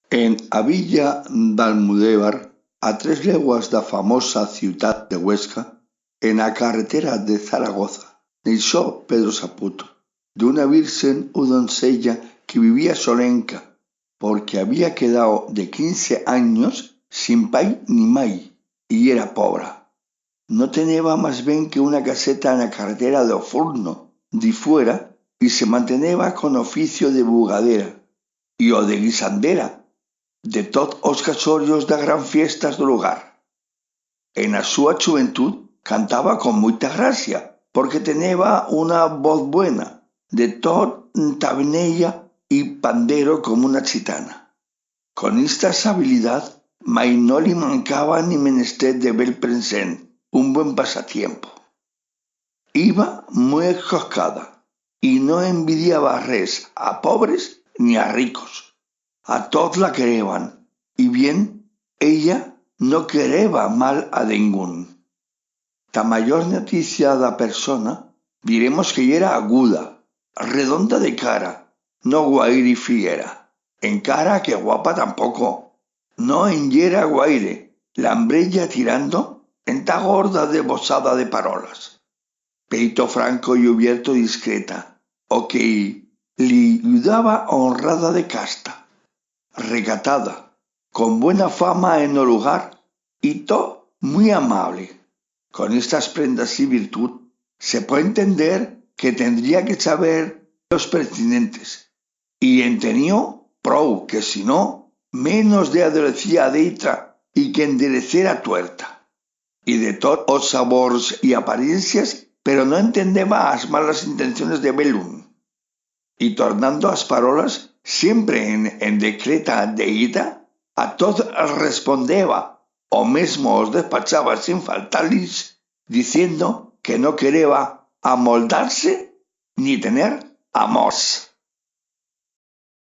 En a villa d'Almudévar, a 3 leguas da famosa ciutat de Huesca, en a carretera de Zaragoza, deixó Pedro Saputo d'una virgen o doncella que vivía solenca, porque había quedado de 15 años sin pai ni mai, y era pobra. No teneba más ben que una caseta na carretera do Furno, di fuera, y se manteneba con oficio de bugadera, y o de guisandera, de todos os casorios das gran fiestas do lugar. En a súa xuventud cantaba con moita gracia, porque teneba unha voz buena, de tot tabenella y pandero como una chitana. Con esta habilidad, mai no li mancaba ni menester de ver present un buen pasatiempo. Iba muy escoscada y no envidiaba res a pobres ni a ricos. A todos la quereban, y bien, ella no quereba mal a ningún. Ta mayor noticia da persona, diremos que era aguda, redonda de cara, no guaire y fiera. En cara que guapa tampoco, no en yera guaire, lambrella tirando en ta gorda de bosada de parolas. Peito franco y abierto discreta, o que li ayudaba honrada de casta, recatada, con buena fama en el lugar y todo muy amable. Con estas prendas y virtud se puede entender que tendría que saber los pertinentes y entendió prou que si no, menos de adolecía deitra y que enderecera tuerta. Y de todos os sabors y apariencias, pero no entendeba as malas intenciones de Belún. Y tornando as parolas, siempre en decreta de ida, a todos respondeba, o mesmo os despachaba sin faltarles, diciendo que no quereba amoldarse ni tener amors.